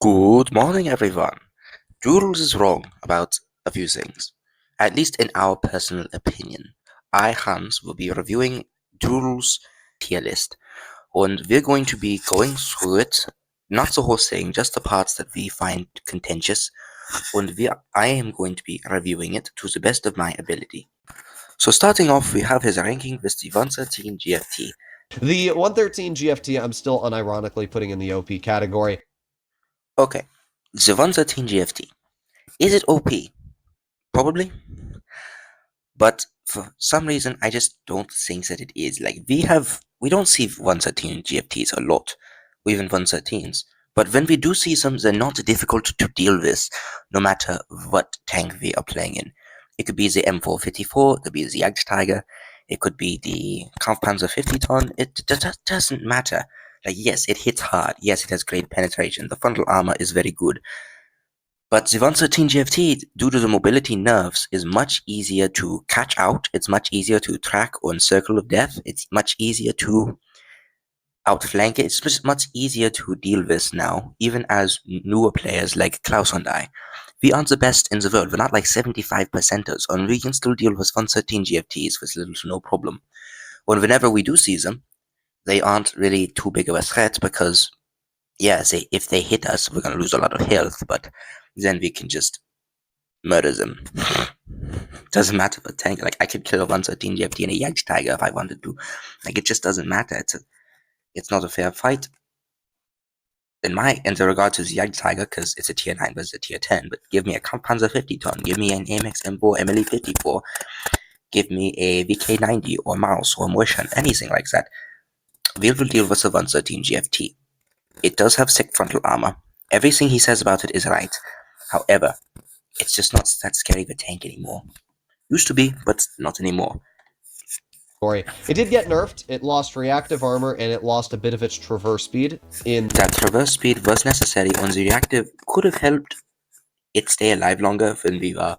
Good morning, everyone. Droodles is wrong about a few things, at least in our personal opinion. I, Hans, will be reviewing Droodles tier list, and we're going to be going through it, not the whole thing, just the parts that we find contentious, and I am going to be reviewing it to the best of my ability. So, starting off, we have his ranking with the 113 GFT. The 113 GFT, I'm still unironically putting in the OP category. Okay, the 113 GFT. Is it OP? Probably. But for some reason, I just don't think that it is. Like we don't see 113 GFTs a lot, or even 113s. But when we do see some, they're not difficult to deal with, no matter what tank we are playing in. It could be the M454, it could be the Jagdtiger, it could be the Kampfpanzer 50 ton. It doesn't matter. Like yes, it hits hard. Yes, it has great penetration. The frontal armor is very good. But the 113 GFT, due to the mobility nerfs, is much easier to catch out. It's much easier to track on Circle of Death. It's much easier to outflank it. It's just much easier to deal with now, even as newer players like Klaus and I. We aren't the best in the world. We're not like 75%ers, and we can still deal with 113 GFTs with little to no problem. And whenever we do see them, they aren't really too big of a threat because, yeah, if they hit us, we're going to lose a lot of health, but then we can just murder them. Doesn't matter for tank. Like I could kill a 113 GFT and a Jagdtiger if I wanted to. Like it just doesn't matter. It's not a fair fight. In the regard to the Jagdtiger, because it's a tier 9 versus a tier 10, but give me a Kampfpanzer 50 ton, give me an AMX M4 Mle 54, give me a VK90 or Mouse or Motion, anything like that. We will deal with the 113 GFT. It does have sick frontal armor. Everything he says about it is right. However, it's just not that scary of a tank anymore. Used to be, but not anymore. It did get nerfed. It lost reactive armor and it lost a bit of its traverse speed. That traverse speed was necessary, and the reactive could have helped it stay alive longer when we were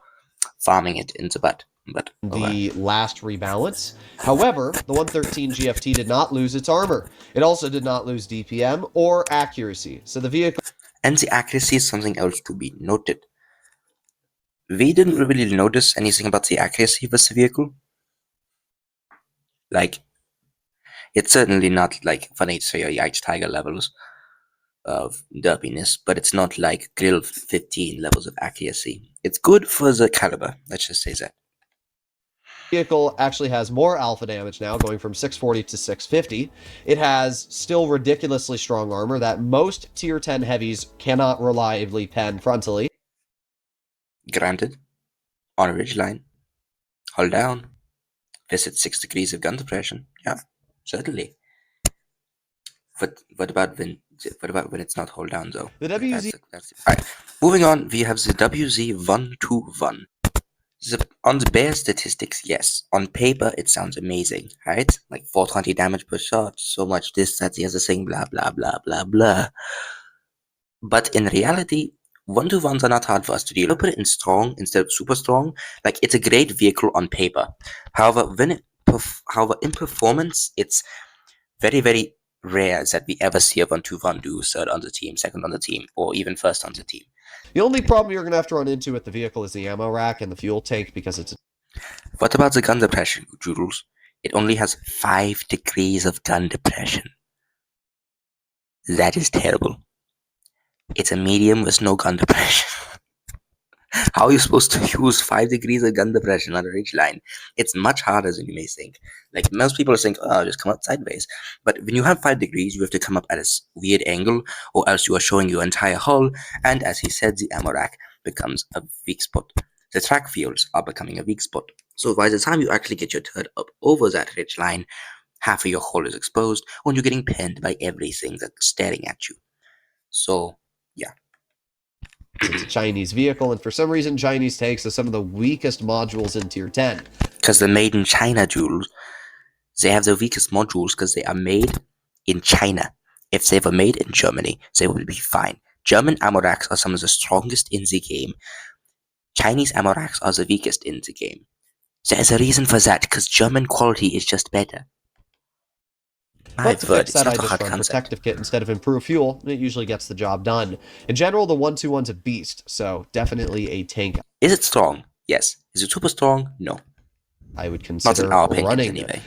farming it in the butt. But the last rebalance. However, the 113 GFT did not lose its armor. It also did not lose DPM or accuracy. So the vehicle. And the accuracy is something else to be noted. We didn't really notice anything about the accuracy of this vehicle. Like, it's certainly not like Vanessa or Jagdtiger levels of derpiness, but it's not like Grill 15 levels of accuracy. It's good for the caliber, let's just say that. Vehicle actually has more alpha damage now, going from 640 to 650. It has still ridiculously strong armor that most tier 10 heavies cannot reliably pen frontally. Granted, on a ridgeline, hold down, visit 6 degrees of gun depression. Yeah, certainly. But what about when it's not hold down though? The WZ. Alright. Moving on, we have the WZ-121. On the bare statistics, yes. On paper, it sounds amazing, right? Like 420 damage per shot, so much this, that, the other thing, blah, blah, blah, blah, blah. But in reality, 121s are not hard for us to deal. Put it in strong instead of super strong. Like, it's a great vehicle on paper. However, in performance, it's very, very rare that we ever see a 121 do third on the team, second on the team, or even first on the team. The only problem you're going to have to run into with the vehicle is the ammo rack and the fuel tank because it's. What about the gun depression, Droodles? It only has 5 degrees of gun depression. That is terrible. It's a medium with no gun depression. How are you supposed to use 5 degrees of gun depression on a ridge line? It's much harder than you may think. Like, most people think, oh, just come up sideways. But when you have 5 degrees, you have to come up at a weird angle, or else you are showing your entire hull, and as he said, the ammo rack becomes a weak spot. The track fields are becoming a weak spot. So by the time you actually get your turret up over that ridge line, half of your hull is exposed, and you're getting pinned by everything that's staring at you. So, yeah. It's a Chinese vehicle, and for some reason, Chinese tanks are some of the weakest modules in Tier 10. Because they're made in China, Jules. They have the weakest modules because they are made in China. If they were made in Germany, they would be fine. German ammo racks are some of the strongest in the game. Chinese ammo racks are the weakest in the game. There is a reason for that, because German quality is just better. But to word, fix it's that, not I a just hard run concept. Protective Kit instead of Improve Fuel, and it usually gets the job done. In general, the 121's a beast, so definitely a tank Is it strong? Yes. Is it super strong? No. I would Not in consider our opinions, running. anyway.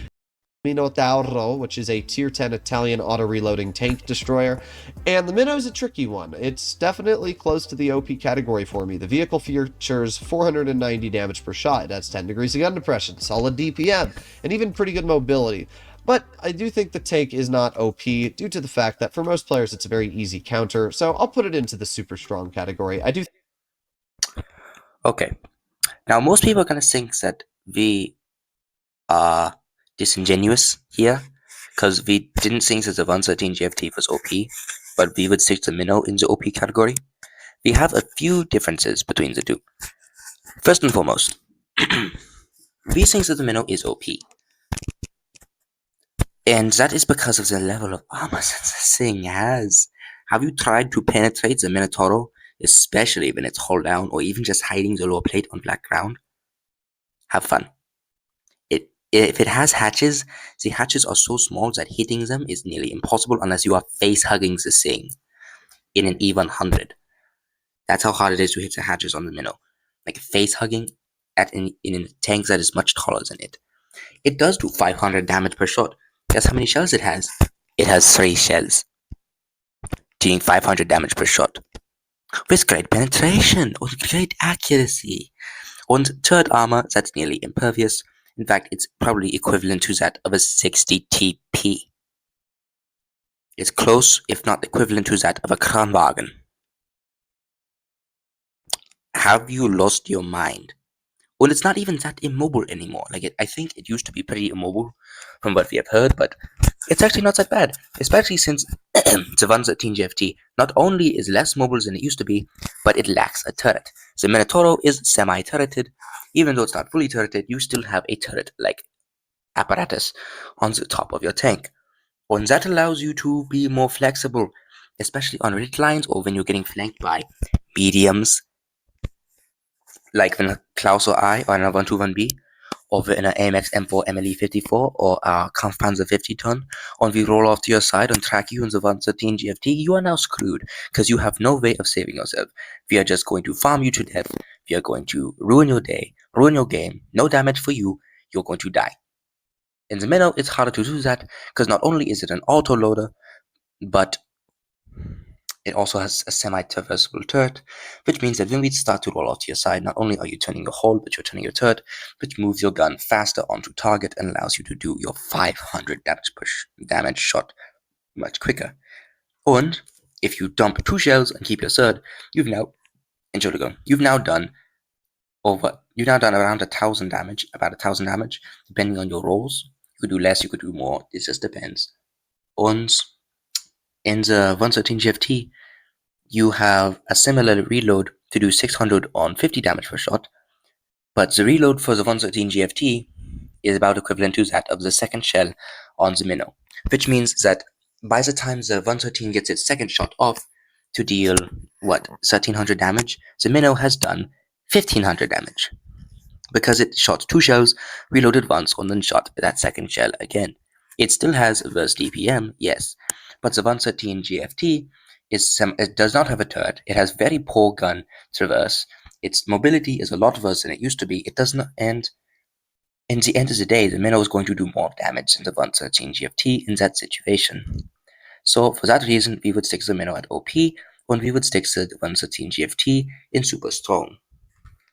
Minotauro, which is a tier 10 Italian auto-reloading tank destroyer, and the Minno's a tricky one. It's definitely close to the OP category for me. The vehicle features 490 damage per shot, it has 10 degrees of gun depression, solid DPM, and even pretty good mobility. But I do think the tank is not OP due to the fact that for most players it's a very easy counter, so I'll put it into the super strong category. I do Okay. Now, most people are going to think that we are disingenuous here because we didn't think that the 113 GFT was OP, but we would stick the Minnow in the OP category. We have a few differences between the two. First and foremost, we think that the Minnow is OP, and that is because of the level of armor that this thing has. Have you tried to penetrate the Minotauro, especially when it's hull down or even just hiding the lower plate on black ground? Have fun. If it has hatches, the hatches are so small that hitting them is nearly impossible unless you are face-hugging the thing in an E100. That's how hard it is to hit the hatches on the Minnow. Like face-hugging in a tank that is much taller than it. It does do 500 damage per shot. Guess how many shells it has? It has 3 shells, doing 500 damage per shot. With great penetration, or great accuracy. And third armor that's nearly impervious. In fact, it's probably equivalent to that of a 60 TP. It's close, if not equivalent to that of a Kranwagen. Have you lost your mind? Well, it's not even that immobile anymore. I think it used to be pretty immobile from what we have heard, but it's actually not that bad. Especially since the 113 GFT not only is less mobile than it used to be, but it lacks a turret. The Minotauro is semi-turreted. Even though it's not fully turreted, you still have a turret-like apparatus on the top of your tank. And that allows you to be more flexible, especially on red lines or when you're getting flanked by mediums, like when Klaus or I are in a 121B, or in an AMX M4 Mle 54 or a Kampfpanzer 50 ton, and we roll off to your side and track you in the 113 GFT, you are now screwed because you have no way of saving yourself. We are just going to farm you to death. We are going to ruin your day, ruin your game. No damage for you. You're going to die. In the Minnow, it's harder to do that because not only is it an auto loader, but it also has a semi-traversable turret, which means that when we start to roll off to your side, not only are you turning your hull, but you're turning your turret, which moves your gun faster onto target and allows you to do your 500 damage shot much quicker. And if you dump 2 shells and keep your third, you've now done around 1,000 damage, about 1,000 damage, depending on your rolls. You could do less, you could do more. It just depends. And in the 113 GFT, you have a similar reload to do 650 damage per shot, but the reload for the 113 GFT is about equivalent to that of the second shell on the Minnow, which means that by the time the 113 gets its second shot off to deal, 1,300 damage, the Minnow has done 1,500 damage. Because it shot 2 shells, reloaded once, and then shot that second shell again. It still has worse DPM, yes, but the 113 GFT it does not have a turret. It has very poor gun traverse. Its mobility is a lot worse than it used to be. It does not, and in the end of the day, the Minnow is going to do more damage than the 113 GFT in that situation. So for that reason, we would stick the Minnow at OP, and we would stick the 113 GFT in super strong.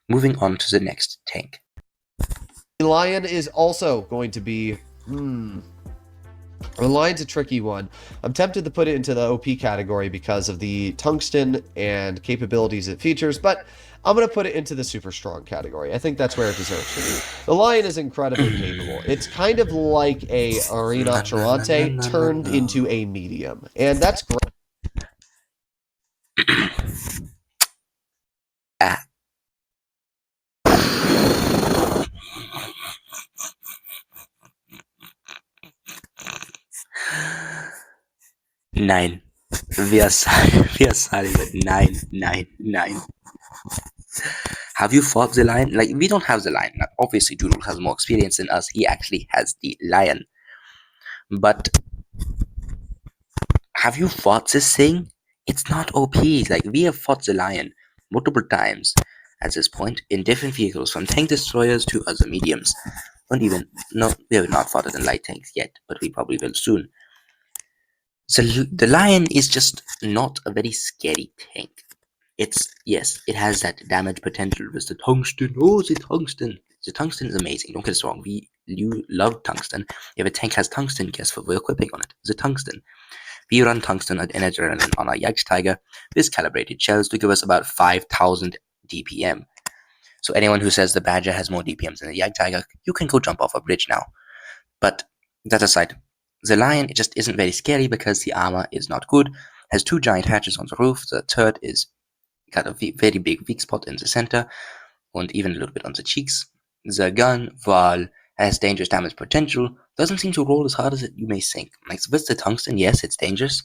Moving on to the next tank. The Lion is also going to be the Lion's a tricky one. I'm tempted to put it into the OP category because of the tungsten and capabilities it features, but I'm going to put it into the super strong category. I think that's where it deserves to be. The Lion is incredibly capable. It's kind of like a Rinoceronte turned into a medium, and that's great. Ah. Nine. We are starting with 9. Have you fought the lion? Like, we don't have the lion. Now, obviously, Doodle has more experience than us. He actually has the lion. But have you fought this thing? It's not OP. Like, we have fought the Lion multiple times at this point in different vehicles, from tank destroyers to other mediums. No, we have not fought it in light tanks yet, but we probably will soon. The Lion is just not a very scary tank. Yes, it has that damage potential with the tungsten. Oh, the tungsten! The tungsten is amazing. Don't get us wrong. You love tungsten. If a tank has tungsten, guess what we're equipping on it? The tungsten. We run tungsten at adrenaline on our NICHT Tiger with calibrated shells to give us about 5,000 DPM. So anyone who says the Badger has more DPMs than the NICHT Tiger, you can go jump off a bridge now. But that aside, the Lion just isn't very scary because the armor is not good. Has 2 giant hatches on the roof. The turret is got a very big weak spot in the center, and even a little bit on the cheeks. The gun, while has dangerous damage potential, doesn't seem to roll as hard as you may think. Like with the tungsten, yes, it's dangerous,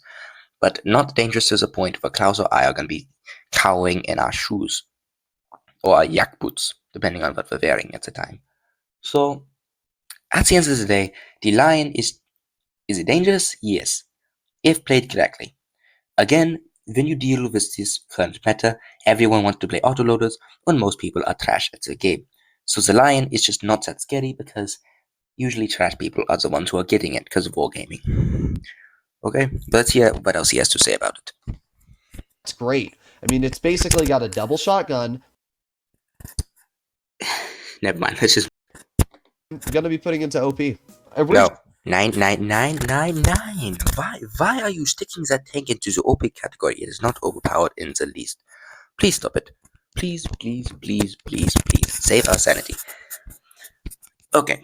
but not dangerous to the point where Klaus or I are going to be cowering in our shoes or our yak boots, depending on what we're wearing at the time. So, at the end of the day, the Lion is it dangerous? Yes, if played correctly. Again, when you deal with this current meta, everyone wants to play autoloaders, and most people are trash at the game. So the Lion is just not that scary because usually trash people are the ones who are getting it because of wargaming. Okay, let's hear what else he has to say about it. It's great. I mean, it's basically got a double shotgun. Never mind, let's just... I'm gonna be putting into OP. No. 99999. Why are you sticking that tank into the OP category? It is not overpowered in the least. Please stop it. Please. Save our sanity. Okay.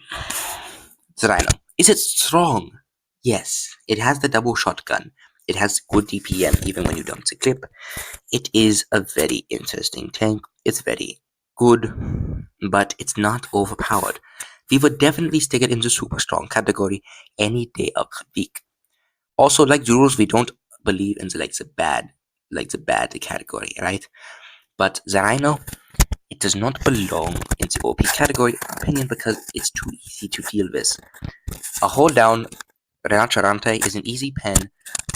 The Rhino. Is it strong? Yes. It has the double shotgun. It has good DPM even when you dump the clip. It is a very interesting tank. It's very good, but it's not overpowered. We would definitely stick it in the super strong category any day of the week. Also, like Droodles, we don't believe in the bad category, right? But the Rhino, it does not belong in the OP category, in my opinion, because it's too easy to deal with. A hold down Rinoceronte is an easy pen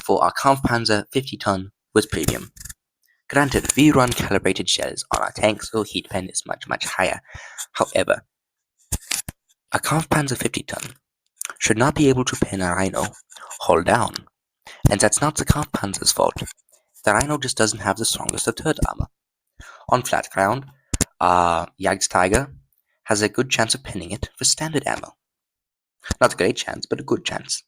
for our Kampfpanzer 50-ton with premium. Granted, we run calibrated shells on our tanks, so heat pen is much higher. However, a Kampfpanzer 50-ton should not be able to pin a Rhino hold down, and that's not the Kampfpanzer's fault. The Rhino just doesn't have the strongest of turret armor. On flat ground, NICHT Tiger has a good chance of pinning it with standard ammo. Not a great chance, but a good chance.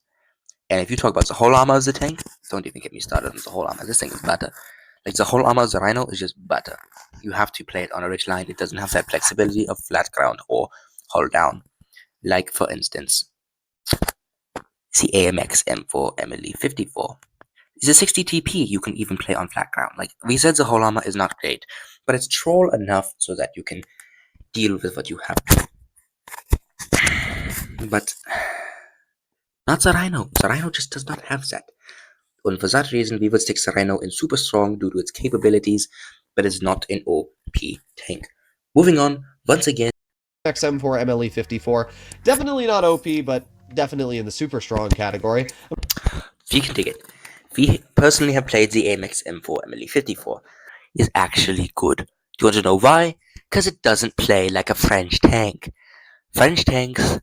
And if you talk about the whole armor of the tank, don't even get me started on the whole armor. This thing is butter. Like, the whole armor of the Rhino is just butter. You have to play it on a ridge line. It doesn't have that flexibility of flat ground or hold down. Like, for instance, the AMX M4 Mle 54. It's a 60 TP you can even play on flat ground. Like we said, the whole armor is not great, but it's troll enough so that you can deal with what you have to. But not the Rhino. The Rhino just does not have that. And for that reason, we would stick the Rhino in super strong due to its capabilities, but it's not an OP tank. Moving on, once again, AMX M4 Mle 54. Definitely not OP, but definitely in the super strong category. We can dig it. We personally have played the AMX M4 Mle 54. It's actually good. Do you want to know why? Because it doesn't play like a French tank. French tanks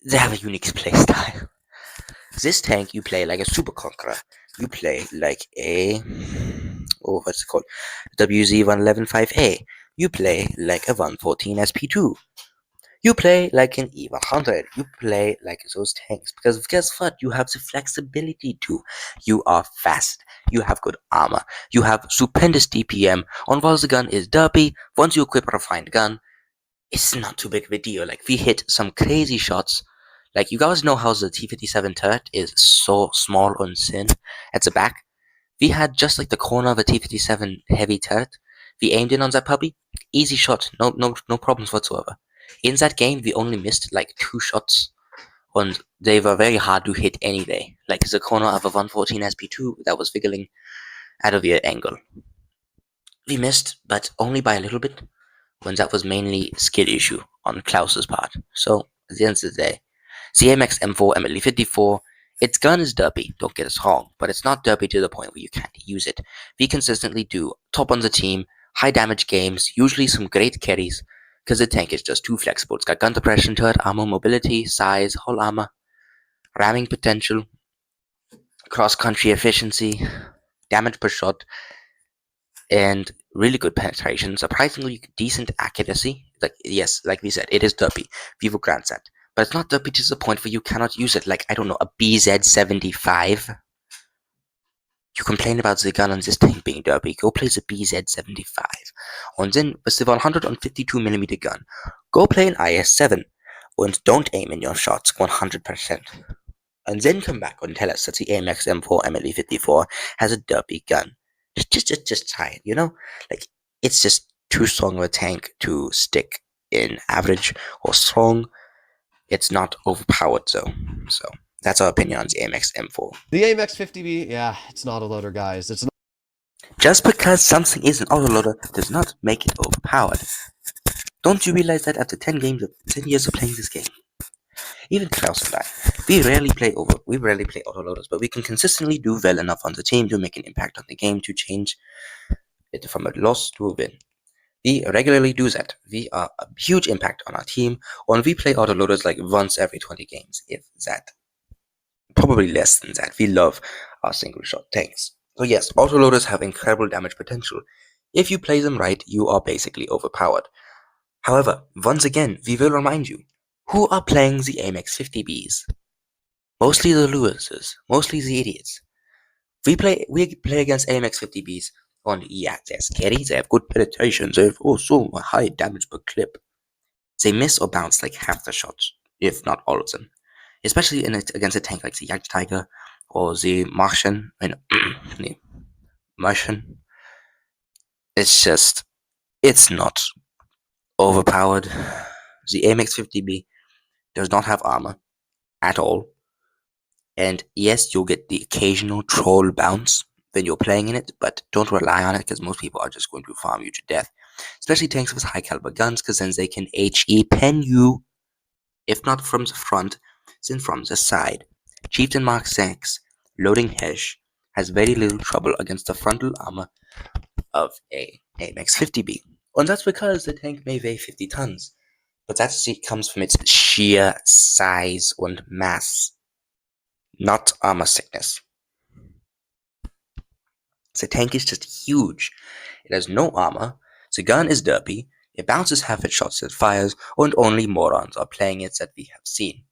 they have a unique playstyle. This tank, you play like a super conqueror. You play like what's it called? WZ-113 5A. You play like a 114 SP2. You play like an E100. You play like those tanks. Because guess what? You have the flexibility to. You are fast. You have good armor. You have stupendous DPM. On while the gun is derpy, once you equip a refined gun, it's not too big of a deal. Like, we hit some crazy shots. Like, you guys know how the T-57 turret is so small and thin at the back? We had just like the corner of a T-57 heavy turret. We aimed in on that puppy. Easy shot. No problems whatsoever. In that game, we only missed like 2 shots. And they were very hard to hit anyway. Like the corner of a 114 SP2 that was wiggling at a weird angle. We missed, but only by a little bit. When that was mainly skill issue on Klaus's part. So, at the end of the day, the AMX M4 Mle 54 Its gun is derpy, don't get us wrong, but it's not derpy to the point where you can't use it. We consistently do top on the team, high damage games, usually some great carries, because the tank is just too flexible. It's got gun suppression, turret armor, mobility, size, hull armor, ramming potential, cross-country efficiency, damage per shot, and really good penetration. Surprisingly decent accuracy. Like, yes, like we said, it is derpy. Vivo grants that. But it's not derpy to the point where you cannot use it. Like, I don't know, a BZ-75. You complain about the gun on this tank being derpy. Go play the BZ-75. Und then, with the 152mm gun, go play an IS-7. And don't aim in your shots 100%. And then come back and tell us that the AMX M4 Mle 54 has a derpy gun. Just try it, you know? Like, it's just too strong of a tank to stick in average or strong. It's not overpowered, though. So, that's our opinion on the AMX M4. The AMX 50B, yeah, it's not a loader, guys. It's not. Just because something is an autoloader does not make it overpowered. Don't you realize that after 10 years of playing this game? Even Klaus and I, we rarely play autoloaders, but we can consistently do well enough on the team to make an impact on the game to change it from a loss to a win. We regularly do that. We are a huge impact on our team, and we play autoloaders like once every 20 games, if that. Probably less than that. We love our single shot tanks. So yes, autoloaders have incredible damage potential. If you play them right, you are basically overpowered. However, once again, we will remind you, who are playing the AMX 50Bs? Mostly the losers, mostly the idiots. We play against AMX 50Bs on, yeah, they're scary, they have good penetration, they have also a high damage per clip. They miss or bounce like half the shots, if not all of them. Especially against a tank like the NICHT Tiger or the Martian. The Martian. It's not overpowered. The AMX 50B does not have armor at all. And yes, you'll get the occasional troll bounce when you're playing in it, but don't rely on it because most people are just going to farm you to death. Especially tanks with high caliber guns, because then they can HE pen you, if not from the front, then from the side. Chieftain Mark 6, loading Hesh, has very little trouble against the frontal armor of a AMX 50B. And that's because the tank may weigh 50 tons, but that comes from its sheer size and mass, not armor thickness. The tank is just huge. It has no armor, the gun is derpy, it bounces half its shots it fires, and only morons are playing it that we have seen.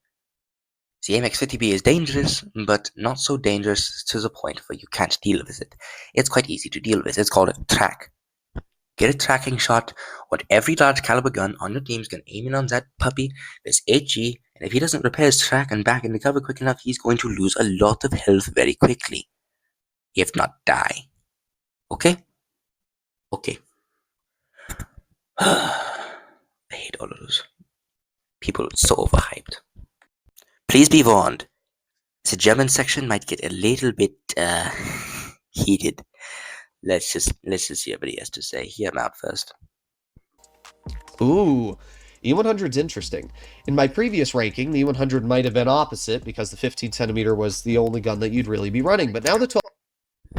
The AMX 50B is dangerous, but not so dangerous to the point where you can't deal with it. It's quite easy to deal with. It's called a track. Get a tracking shot, and every large caliber gun on your team is going to aim in on that puppy with HG, and if he doesn't repair his track and back into cover quick enough, he's going to lose a lot of health very quickly. If not die. Okay? Okay. I hate all of those. People are so overhyped. Please be warned. The German section might get a little bit heated. Let's just see what he has to say. Hear him out first. Ooh, E100's interesting. In my previous ranking, the E100 might have been opposite because the 15cm was the only gun that you'd really be running, but now the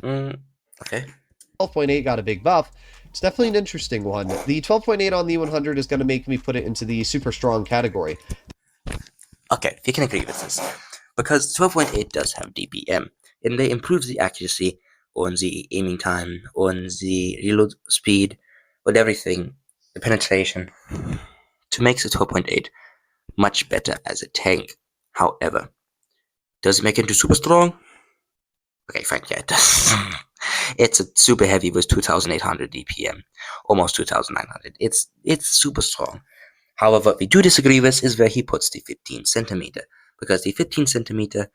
12.8 got a big buff. It's definitely an interesting one. The 12.8 on the E100 is going to make me put it into the super strong category. Okay, we can agree with this. Because 12.8 does have DPM, and they improve the accuracy on the aiming time, on the reload speed, on everything, the penetration, to make the 12.8 much better as a tank. However, does it make it into super strong? Okay, fine, yeah, it does. It's a super heavy with 2,800 DPM, almost 2,900. It's super strong. However, what we do disagree with is where he puts the 15cm, because the 15cm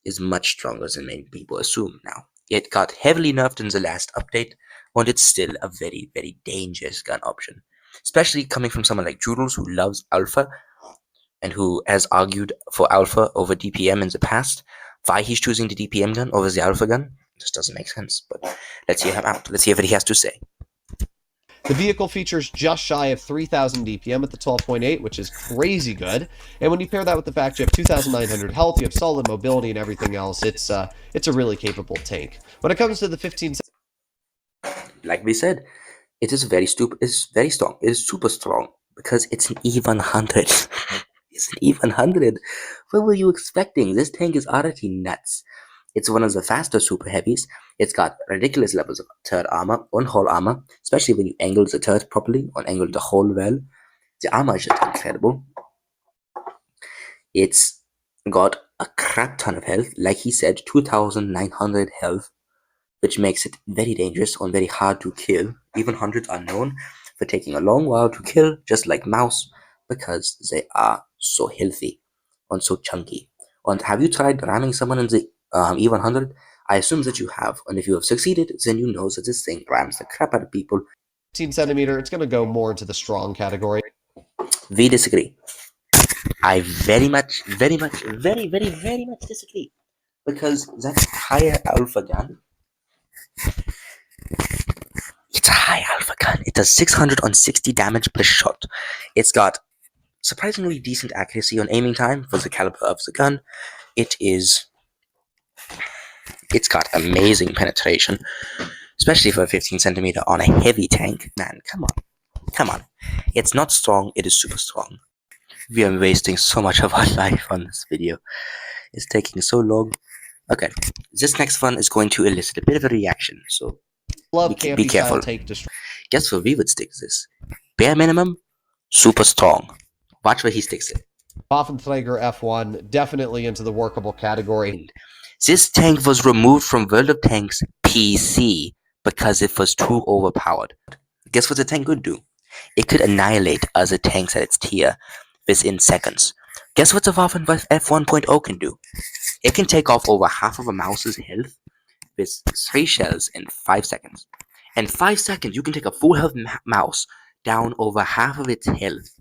is much stronger than many people assume now. It got heavily nerfed in the last update, and it's still a very, very dangerous gun option. Especially coming from someone like Droodles, who loves Alpha, and who has argued for Alpha over DPM in the past. Why he's choosing the DPM gun over the Alpha gun just doesn't make sense, but let's hear him out. Let's hear what he has to say. The vehicle features just shy of 3,000 DPM at the 12.8, which is crazy good. And when you pair that with the fact you have 2,900 health, you have solid mobility and everything else, it's a really capable tank. When it comes to the 15, Like we said, it is very stupid. It's very strong. It is super strong because it's an E100. It's an E100. What were you expecting? This tank is already nuts. It's one of the faster super heavies. It's got ridiculous levels of turret armor, on hull armor, especially when you angle the turret properly, or angle the hull well. The armor is just incredible. It's got a crap ton of health. Like he said, 2,900 health, which makes it very dangerous and very hard to kill. Even hundreds are known for taking a long while to kill, just like mouse, because they are so healthy and so chunky. And have you tried ramming someone in the E100? I assume that you have, and if you have succeeded, then you know that this thing rams the crap out of people. 15 centimeter, it's going to go more into the strong category. We disagree. I very much disagree. Because that higher alpha gun, it's a high alpha gun. It does 660 damage per shot. It's got surprisingly decent accuracy on aiming time for the caliber of the gun. It's got amazing penetration, especially for a 15 centimeter on a heavy tank. Man, come on. It's not strong, it is super strong. We are wasting so much of our life on this video. It's taking so long. Okay, this next one is going to elicit a bit of a reaction, so be careful. Guess where we would stick this? Bare minimum, super strong. Watch where he sticks it. Waffen F1, definitely into the workable category. This tank was removed from World of Tanks PC because it was too overpowered. Guess what the tank could do? It could annihilate other tanks at its tier within seconds. Guess what the Waffen F1.0 can do? It can take off over half of a mouse's health with 3 shells in 5 seconds. In 5 seconds, you can take a full health mouse down over half of its health.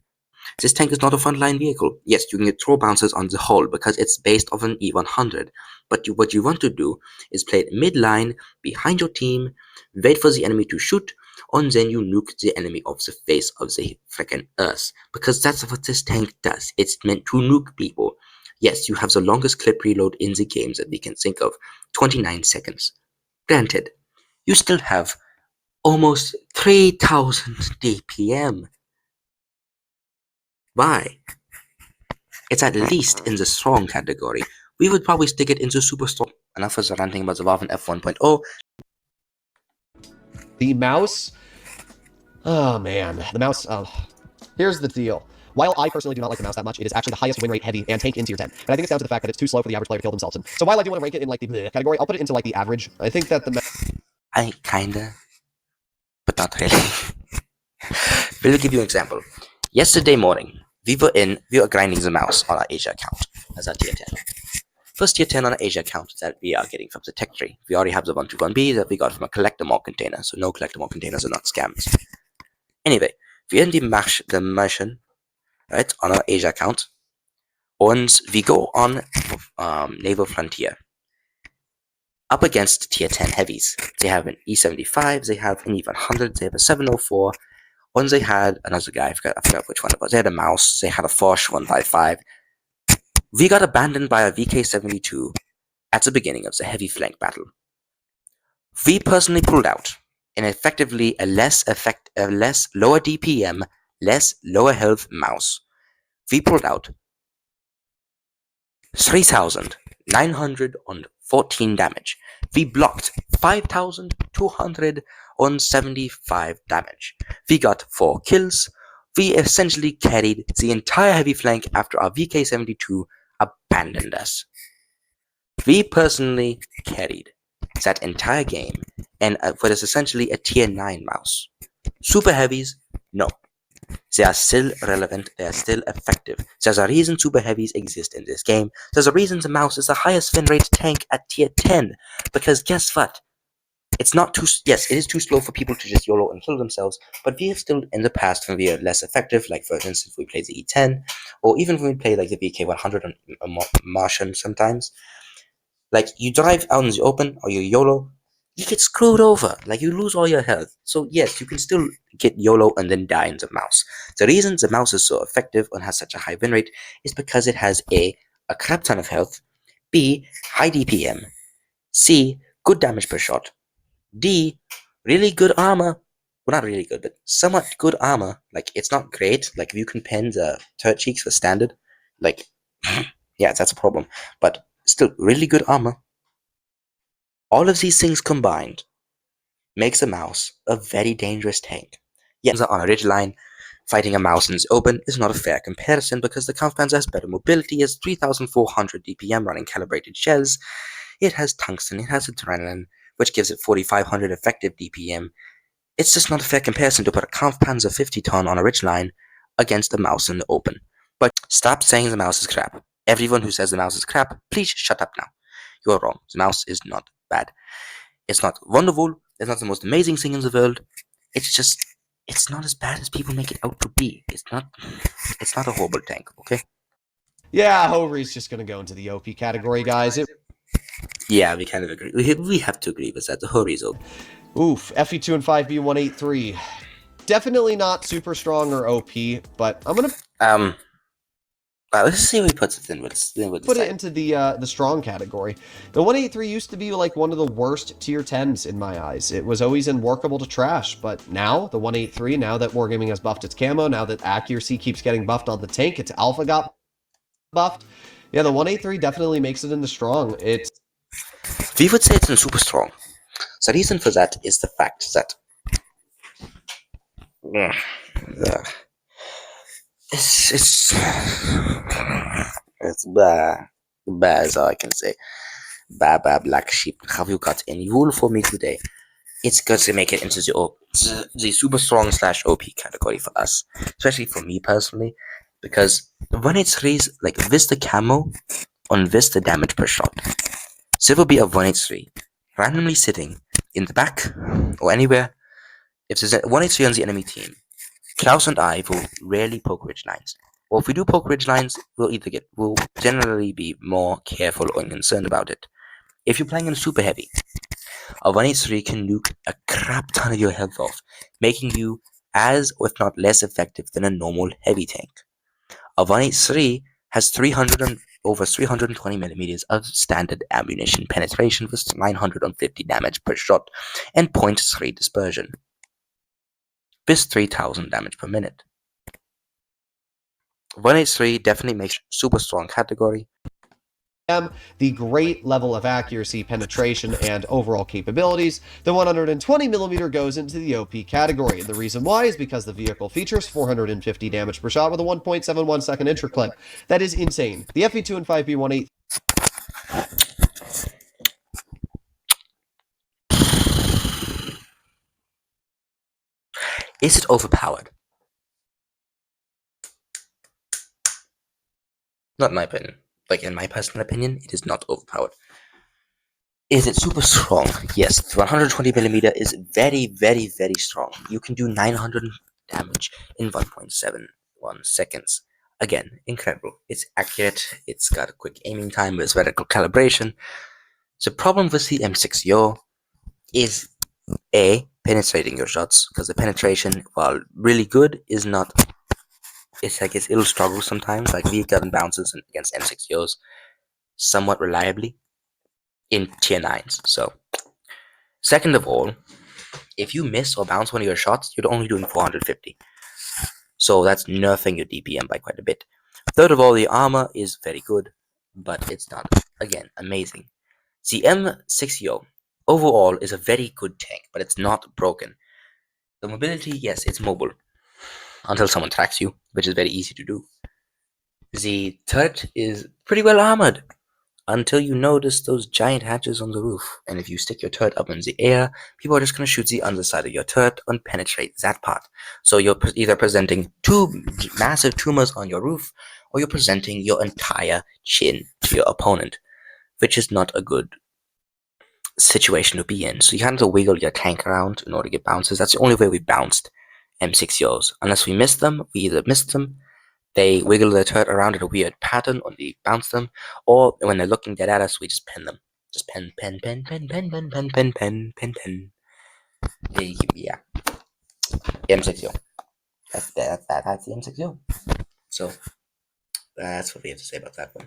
This tank is not a frontline vehicle. Yes, you can get throw bouncers on the hull because it's based off an E100. But what you want to do is play it midline, behind your team, wait for the enemy to shoot, and then you nuke the enemy off the face of the freaking earth. Because that's what this tank does. It's meant to nuke people. Yes, you have the longest clip reload in the games that we can think of, 29 seconds. Granted, you still have almost 3,000 DPM. Why? It's at least in the strong category. We would probably stick it into super strong. Enough of the ranting about the Waffen F1.0. The mouse. Oh man, the mouse. Here's the deal. While I personally do not like the mouse that much, it is actually the highest win rate heavy and tank in tier 10. And I think it's down to the fact that it's too slow for the average player to kill themselves in. So while I do want to rank it in like the bleh category, I'll put it into like the average. I think that the I kinda, but not really. We'll give you an example. Yesterday morning, we were grinding the mouse on our Asia account as our tier 10. First tier 10 on our Asia account that we are getting from the tech tree. We already have the 121B that we got from a collector mod container, so no collector mod containers are not scams. Anyway, we're in the mission, right, on our Asia account, and we go on Naval Frontier up against tier 10 heavies. They have an E75, they have an E100, they have a 704, and they had another guy, I forgot which one it was. They had a mouse, they had a Foch 155. We got abandoned by a VK72 at the beginning of the heavy flank battle. We personally pulled out, and effectively a less lower DPM, lower health mouse. We pulled out 3,914 damage. We blocked 5,275 damage. We got 4 kills. We essentially carried the entire heavy flank after our VK72 abandoned us. We personally carried that entire game, and what is essentially a tier 9 mouse. Super heavies, no. They are still relevant, they are still effective. There's a reason super heavies exist in this game. There's a reason the mouse is the highest win rate tank at tier 10. Because guess what? It's not too, yes, it is too slow for people to just YOLO and kill themselves, but we have still in the past when we are less effective, like for instance, if we play the E10, or even when we play like the VK100 on Martian sometimes. Like, you drive out in the open, or you YOLO, you get screwed over. Like, you lose all your health. So yes, you can still get YOLO and then die in the mouse. The reason the mouse is so effective and has such a high win rate is because it has a crap ton of health, B, high DPM, C, good damage per shot, D, really good armor. Well, not really good, but somewhat good armor. Like, it's not great. Like, if you can pen the turret cheeks for standard, like, yeah, that's a problem. But still, really good armor. All of these things combined makes a mouse a very dangerous tank. Yes, on a ridgeline, fighting a mouse in the open is not a fair comparison because the Kampfpanzer has better mobility, has 3400 DPM running calibrated shells, it has tungsten, it has adrenaline, which gives it 4500 effective DPM. It's just not a fair comparison to put a Kampfpanzer 50 ton on a ridgeline against a mouse in the open. But stop saying the mouse is crap. Everyone who says the mouse is crap, please shut up now. You're wrong. The mouse is not bad. It's not wonderful. It's not the most amazing thing in the world. It's just, it's not as bad as people make it out to be. It's not a horrible tank, okay? Yeah, Hori's just going to go into the OP category, guys. Yeah, we kind of agree. We have to agree with that. The Hori's OP. Oof, FE2 and 5B183. Definitely not super strong or OP, but I'm going to let's see what he puts it in. We'll put it into the strong category. The 183 used to be like one of the worst tier 10s in my eyes. It was always unworkable to trash, but now the 183, now that Wargaming has buffed its camo, now that accuracy keeps getting buffed on the tank, its alpha got buffed. Yeah, the 183 definitely makes it into strong. We would say it's in super strong. The reason for that is the fact that it's bad is all I can say. Bad black sheep. Have you got any wool for me today? It's going to make it into the super strong / OP category for us, especially for me personally, because 183's like with the camo on with the damage per shot. So it will be a 183 randomly sitting in the back or anywhere. If there's a 183 on the enemy team, Klaus and I will rarely poke ridge lines. Or if we do poke ridge lines, we'll generally be more careful or concerned about it. If you're playing in super heavy, a 183 can nuke a crap ton of your health off, making you as, or if not less effective than a normal heavy tank. A 183 has over 320 millimeters of standard ammunition penetration with 950 damage per shot and 0.3 dispersion, with 3000 damage per minute. 183 definitely makes super strong category. The great level of accuracy, penetration, and overall capabilities, the 120mm goes into the OP category. The reason why is because the vehicle features 450 damage per shot with a 1.71 second interclip. That is insane. The FE2 and 5B18. Is it overpowered? Not in my opinion. Like, in my personal opinion, it is not overpowered. Is it super strong? Yes, 120mm is very, very, very strong. You can do 900 damage in 1.71 seconds. Again, incredible. It's accurate, it's got a quick aiming time with vertical calibration. The problem with the M-VI-Yoh is A, penetrating your shots, because the penetration, while really good, is not. It'll struggle sometimes. Like, V7 bounces against M-VI-Yohs somewhat reliably in tier 9s. So, second of all, if you miss or bounce one of your shots, you're only doing 450. So that's nerfing your DPM by quite a bit. Third of all, the armor is very good, but it's not, again, amazing. The M-VI-Yoh overall is a very good tank, but it's not broken. The mobility, yes, it's mobile until someone tracks you, which is very easy to do. The turret is pretty well armored until you notice those giant hatches on the roof. And if you stick your turret up in the air, people are just going to shoot the underside of your turret and penetrate that part. So you're either presenting two massive tumors on your roof, or you're presenting your entire chin to your opponent, which is not a good situation to be in. So you have to wiggle your tank around in order to get bounces. That's the only way we bounced M-VI-Yohs. Unless we missed them, we either missed them, they wiggle their turret around in a weird pattern, or we bounce them, or when they're looking dead at us, we just pin them. Just pen, pen, pen, pen, pen, pen, pen, pen, pen, pen, pen. Yeah. M6Yo. That's the M6Yo. So that's what we have to say about that one.